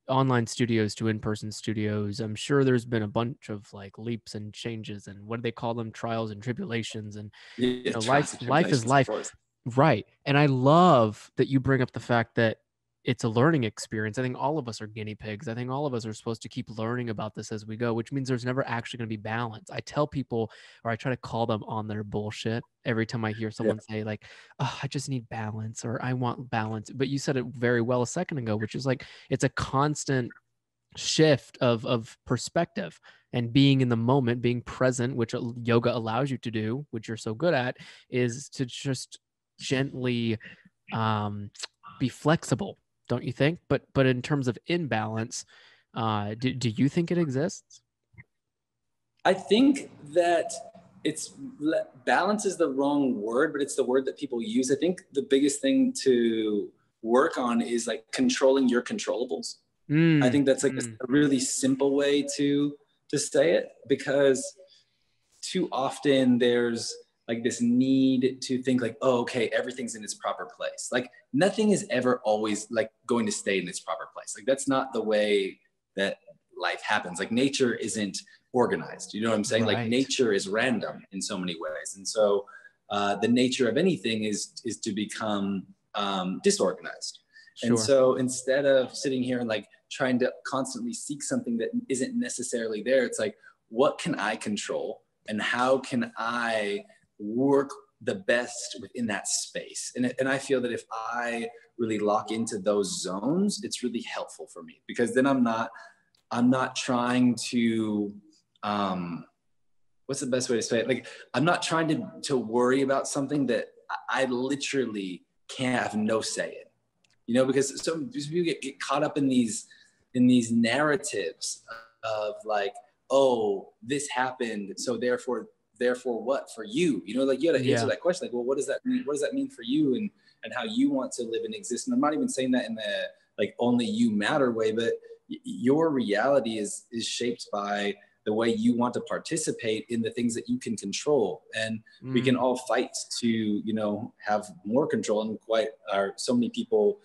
Speaker 2: online studios to in-person studios. I'm sure there's been a bunch of like leaps and changes, and what do they call them? Trials and tribulations. And,
Speaker 1: Yeah,
Speaker 2: life is
Speaker 1: of
Speaker 2: life.
Speaker 1: course.
Speaker 2: Right. And I love that you bring up the fact that it's a learning experience. I think all of us are guinea pigs. I think all of us are supposed to keep learning about this as we go, which means there's never actually going to be balance. I tell people, or I try to call them on their bullshit every time I hear someone say like, oh, I just need balance, or I want balance. But you said it very well a second ago, which is like, it's a constant shift of perspective and being in the moment, being present, which yoga allows you to do, which you're so good at, is to just gently be flexible, don't you think? But in terms of imbalance, do you think it exists?
Speaker 1: I think that balance is the wrong word, but it's the word that people use. I think the biggest thing to work on is like controlling your controllables. I think that's like a really simple way to say it, because too often there's like this need to think like, oh, okay, everything's in its proper place. Like nothing is ever always like going to stay in its proper place. Like that's not the way that life happens. Like nature isn't organized. You know what I'm saying?
Speaker 2: Right.
Speaker 1: Like nature is random in so many ways. And so the nature of anything is to become disorganized.
Speaker 2: Sure.
Speaker 1: And so instead of sitting here and like trying to constantly seek something that isn't necessarily there, it's like, what can I control and how can I work the best within that space? And I feel that if I really lock into those zones, it's really helpful for me, because then I'm not trying to, what's the best way to say it? Like, I'm not trying to worry about something that I literally can't have no say in, because some people get caught up in these narratives of like, oh, this happened, so therefore what for you? Like you got to answer that question. Like, well, what does that mean? What does that mean for you and how you want to live and exist? And I'm not even saying that in the like only you matter way, but your reality is shaped by the way you want to participate in the things that you can control. And we can all fight to, have more control. And so many people,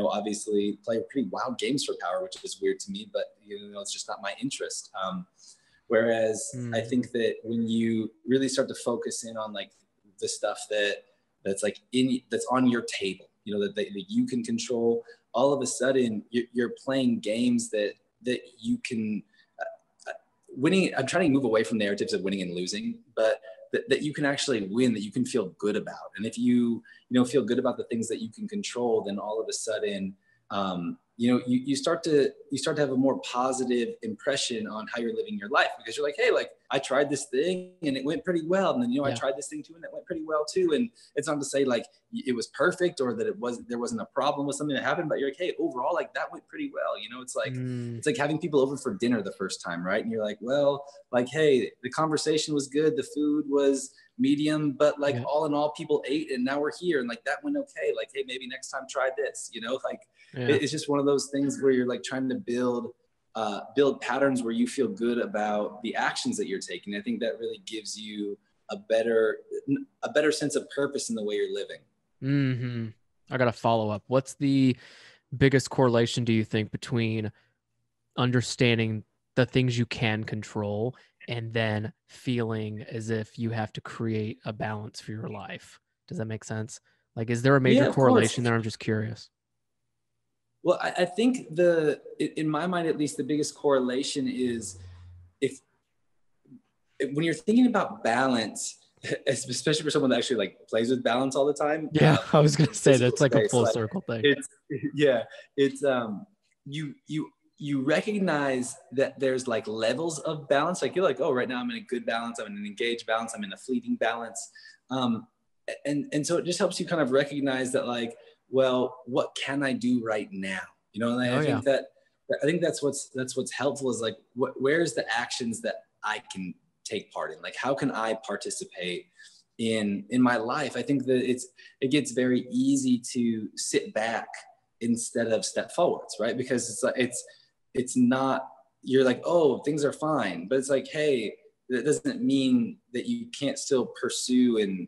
Speaker 1: obviously play pretty wild games for power, which is weird to me, but it's just not my interest. Whereas I think that when you really start to focus in on like the stuff that's like that's on your table, that you can control, all of a sudden you're playing games that you can winning. I'm trying to move away from narratives of winning and losing, but that you can actually win, that you can feel good about. And if you feel good about the things that you can control, then all of a sudden, you start to have a more positive impression on how you're living your life, because you're like, hey, like I tried this thing and it went pretty well. And then, I tried this thing too, and it went pretty well too. And it's not to say like it was perfect or that there wasn't a problem with something that happened, but you're like, hey, overall, like that went pretty well. It's like, it's like having people over for dinner the first time. Right. And you're like, well, like, hey, the conversation was good. The food was medium, but like all in all, people ate and now we're here. And like, that went okay. Like, hey, maybe next time try this, it's just one of those things where you're like trying to build patterns where you feel good about the actions that you're taking. I think that really gives you a better sense of purpose in the way you're living.
Speaker 2: I got to follow up. What's the biggest correlation, do you think, between understanding the things you can control and then feeling as if you have to create a balance for your life? Does that make sense? Like, is there a major correlation there? I'm just curious.
Speaker 1: Well, I think in my mind, at least, the biggest correlation is when you're thinking about balance, especially for someone that actually like plays with balance all the time.
Speaker 2: Yeah, I was gonna say
Speaker 1: Physical
Speaker 2: that's like a
Speaker 1: space,
Speaker 2: full
Speaker 1: like,
Speaker 2: circle thing.
Speaker 1: it's yeah, it's you recognize that there's like levels of balance. Like you're like, oh, right now I'm in a good balance, I'm in an engaged balance, I'm in a fleeting balance. And so it just helps you kind of recognize that, like, well, what can I do right now? You know, and
Speaker 2: Oh,
Speaker 1: I think that's what's helpful is like, where's the actions that I can take part in? Like, how can I participate in my life? I think that it gets very easy to sit back instead of step forwards, right? Because it's not, you're like, oh, things are fine, but it's like, hey, that doesn't mean that you can't still pursue and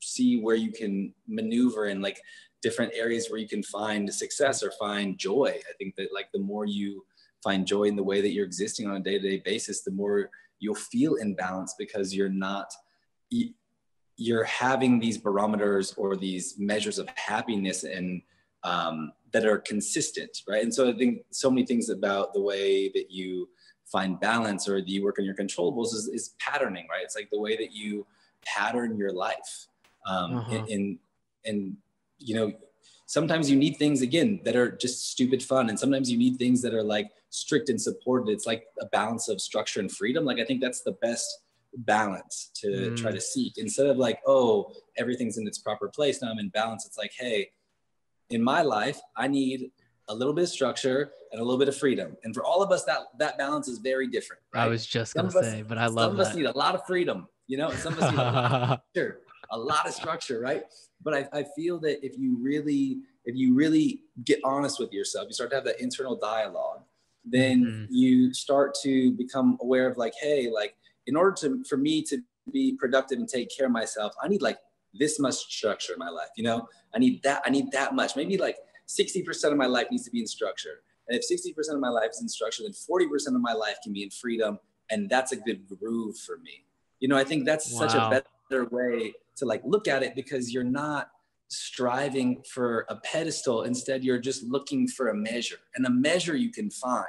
Speaker 1: see where you can maneuver in like different areas where you can find success or find joy. I think that like the more you find joy in the way that you're existing on a day-to-day basis, the more you'll feel in balance, because you're having these barometers or these measures of happiness and that are consistent, right? And so I think so many things about the way that you find balance or that you work on your controllables is patterning, right? It's like the way that you pattern your life. And you know, sometimes you need things, again, that are just stupid fun, and sometimes you need things that are like strict and supported. It's like a balance of structure and freedom. Like I think that's the best balance to try to seek, instead of like, oh, everything's in its proper place, now I'm in balance. It's like, hey, in my life I need a little bit of structure and a little bit of freedom, and for all of us that balance is very different, right?
Speaker 2: I was just gonna say, but I love
Speaker 1: some
Speaker 2: that.
Speaker 1: of us need a lot of freedom, you know, and some of us need a lot of structure, right? But I feel that if you really get honest with yourself, you start to have that internal dialogue, then you start to become aware of like, hey, like, in order for me to be productive and take care of myself, I need like this much structure in my life. You know, I need that much. Maybe like 60% of my life needs to be in structure. And if 60% of my life is in structure, then 40% of my life can be in freedom. And that's a good groove for me. You know, I think that's such a better way to like look at it, because you're not striving for a pedestal. Instead, you're just looking for a measure, and a measure you can find.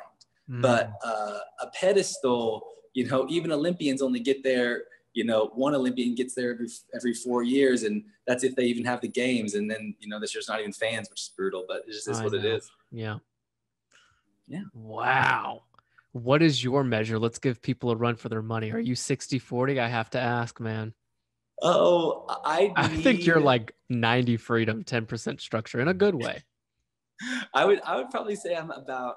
Speaker 1: But a pedestal, you know, even Olympians only get there, you know, one Olympian gets there every 4 years, and that's if they even have the games. And then, you know, this year's not even fans, which is brutal, but it just is what it is.
Speaker 2: Yeah.
Speaker 1: Wow.
Speaker 2: What is your measure? Let's give people a run for their money. Are you 60-40? I have to ask, man.
Speaker 1: Oh,
Speaker 2: I think you're like 90 freedom, 10% structure, in a good way.
Speaker 1: I would probably say I'm about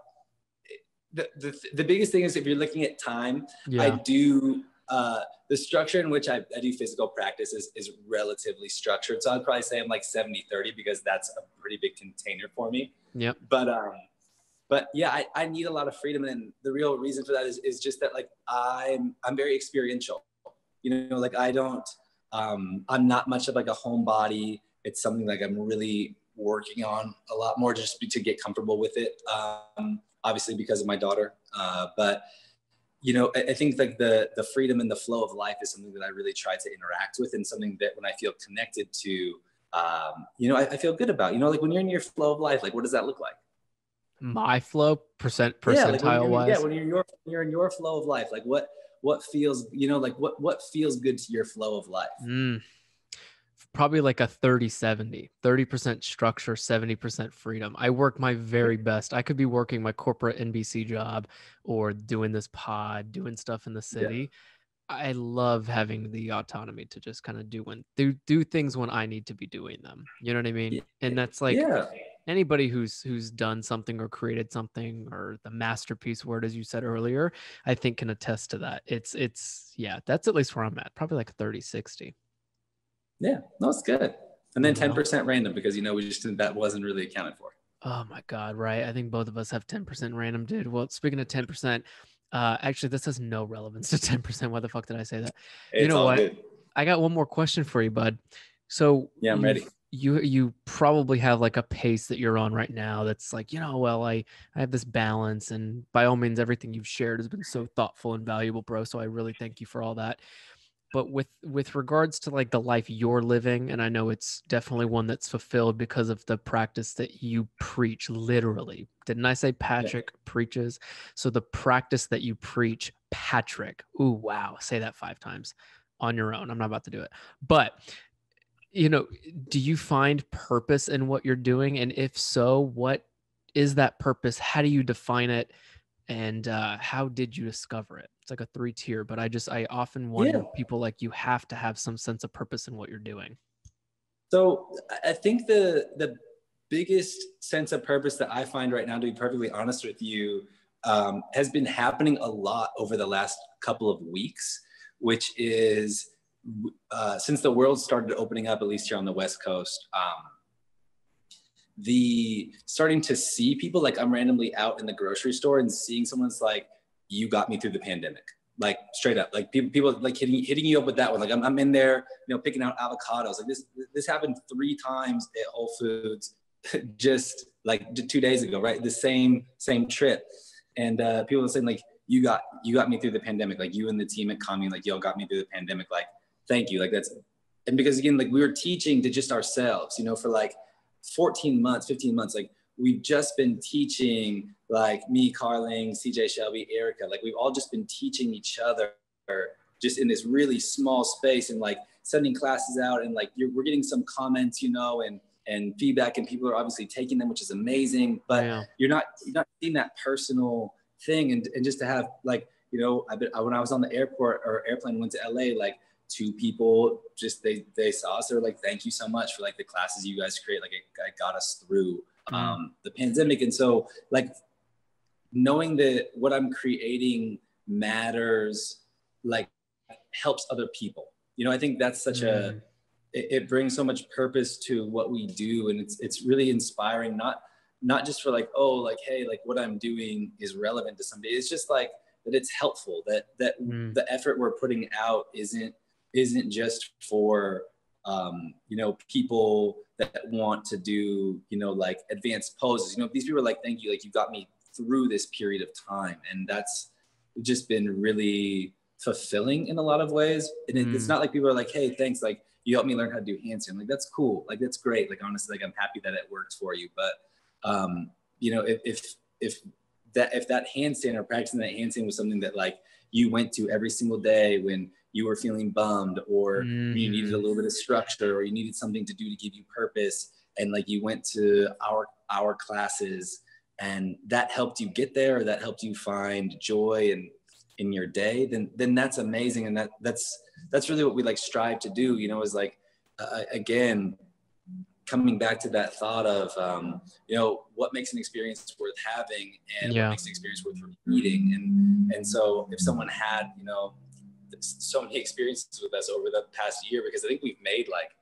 Speaker 1: the biggest thing is, if you're looking at time, I do the structure in which I do physical practice is relatively structured. So I'd probably say I'm like 70-30, because that's a pretty big container for me.
Speaker 2: Yep.
Speaker 1: But yeah, I need a lot of freedom. And the real reason for that is just that, like, I'm very experiential, you know, like I'm not much of like a homebody. It's something like I'm really working on a lot more, just to get comfortable with it. Obviously because of my daughter. But you know, I think like the freedom and the flow of life is something that I really try to interact with, and something that when I feel connected to, you know, I feel good about. You know, like when you're in your flow of life, like what does that look like?
Speaker 2: My flow percentile wise.
Speaker 1: When you're in your flow of life, like what feels, you know, like what feels good to your flow of life?
Speaker 2: Probably like a 30-70, 30% structure, 70% freedom. I work my very best. I could be working my corporate NBC job or doing this pod, doing stuff in the city. I love having the autonomy to just kind of do things when I need to be doing them. You know what I mean? And that's like anybody who's done something or created something, or the masterpiece word, as you said earlier, I think can attest to that. It's that's at least where I'm at. Probably like 30-60.
Speaker 1: Yeah, no, it's good. And then 10% random, because, you know, that wasn't really accounted for.
Speaker 2: Oh my God, right. I think both of us have 10% random, dude. Well, speaking of 10%, actually, this has no relevance to 10%. Why the fuck did I say that? You know what?
Speaker 1: Good.
Speaker 2: I got one more question for you, bud. So
Speaker 1: yeah, I'm ready.
Speaker 2: You probably have like a pace that you're on right now that's like, you know, well, I have this balance, and by all means, everything you've shared has been so thoughtful and valuable, bro. So I really thank you for all that. But with regards to like the life you're living, and I know it's definitely one that's fulfilled because of the practice that you preach, literally. Didn't I say Patrick preaches? So the practice that you preach, Patrick. Ooh, wow. Say that 5 times on your own. I'm not about to do it. But, you know, do you find purpose in what you're doing? And if so, what is that purpose? How do you define it? And how did you discover it? It's like a 3-tier, but I often
Speaker 1: Yeah.
Speaker 2: wonder, people like you have to have some sense of purpose in what you're doing.
Speaker 1: So I think the biggest sense of purpose that I find right now, to be perfectly honest with you, has been happening a lot over the last couple of weeks, which is since the world started opening up, at least here on the West Coast, the starting to see people, like I'm randomly out in the grocery store and seeing someone's like, you got me through the pandemic. Like straight up, like people like hitting you up with that one. Like I'm in there, you know, picking out avocados. Like this happened 3 times at Whole Foods, just like 2 days ago, right? The same trip, and people are saying like, you got me through the pandemic. Like you and the team at Commune, like yo, got me through the pandemic. Like thank you. Like that's, and because again, like we were teaching to just ourselves, you know, for like 14 months, 15 months, like we've just been teaching, like me, Carling, CJ, Shelby, Erica, like we've all just been teaching each other just in this really small space, and like sending classes out, and like we're getting some comments, you know, and feedback, and people are obviously taking them, which is amazing, but
Speaker 2: Yeah.
Speaker 1: you're not seeing that personal thing. And just to have like, you know, when I was on the airport or airplane, went to LA, like 2 people just they saw us, they were like, thank you so much for like the classes you guys create, like it got us through the pandemic. And so like knowing that what I'm creating matters, like helps other people, you know, I think that's such it brings so much purpose to what we do, and it's really inspiring, not just for like, oh, like hey, like what I'm doing is relevant to somebody, it's just like that it's helpful, that the effort we're putting out isn't just for you know, people that want to do, you know, like advanced poses, you know, these people are like, thank you, like you got me through this period of time, and that's just been really fulfilling in a lot of ways. And it's not like people are like, hey, thanks, like you helped me learn how to do handstand, like that's cool, like that's great, like honestly, like I'm happy that it worked for you, but you know, if that handstand or practicing that handstand was something that like you went to every single day when you were feeling bummed, or you needed a little bit of structure, or you needed something to do to give you purpose, and like you went to our classes and that helped you get there, or that helped you find joy in your day, then that's amazing. And that's really what we like strive to do, you know, is like again, coming back to that thought of you know, what makes an experience worth having, and what makes an experience worth repeating. And so if someone had, you know, so many experiences with us over the past year, because I think we've made like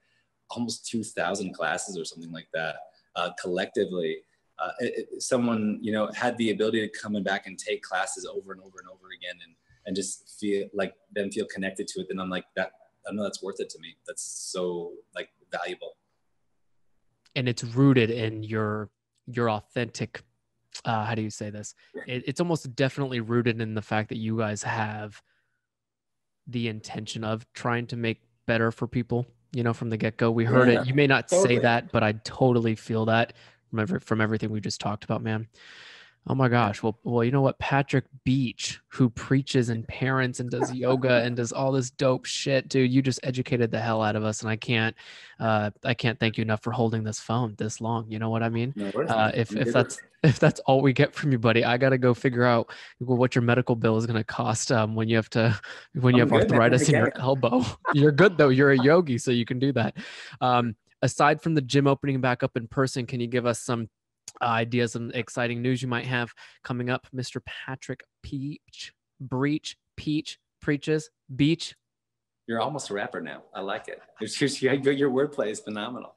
Speaker 1: almost 2,000 classes or something like that collectively. Someone, you know, had the ability to come back and take classes over and over and over again, and just feel like them feel connected to it, then I'm like, that, I know that's worth it to me. That's so like valuable.
Speaker 2: And it's rooted in your authentic, how do you say this? It's almost definitely rooted in the fact that you guys have the intention of trying to make better for people, you know, from the get-go. We heard it. You may not say that, but I totally feel that from everything we just talked about, man. Oh my gosh. Well, you know what? Patrick Beach, who preaches and parents and does yoga and does all this dope shit, dude, you just educated the hell out of us. And I can't thank you enough for holding this phone this long. You know what I mean?
Speaker 1: No worries,
Speaker 2: If that's all we get from you, buddy, I got to go figure out what your medical bill is going to cost when you have arthritis in your elbow. You're good though. You're a yogi, so you can do that. Aside from the gym opening back up in person, can you give us some ideas and exciting news you might have coming up, Mr. Patrick Beach?
Speaker 1: You're almost a rapper now. I like it. Your wordplay is phenomenal.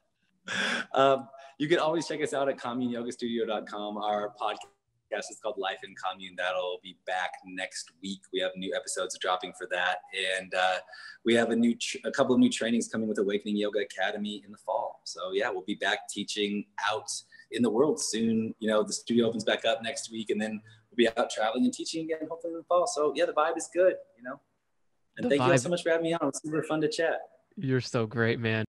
Speaker 1: You can always check us out at communeyogastudio.com. Our podcast is called Life in Commune. That'll be back next week. We have new episodes dropping for that. And we have a couple of new trainings coming with Awakening Yoga Academy in the fall. So yeah, we'll be back teaching out in the world soon. You know, the studio opens back up next week, and then we'll be out traveling and teaching again, hopefully in the fall. So yeah, the vibe is good, you know. And thank you all so much for having me on. It was super fun to chat.
Speaker 2: You're so great, man.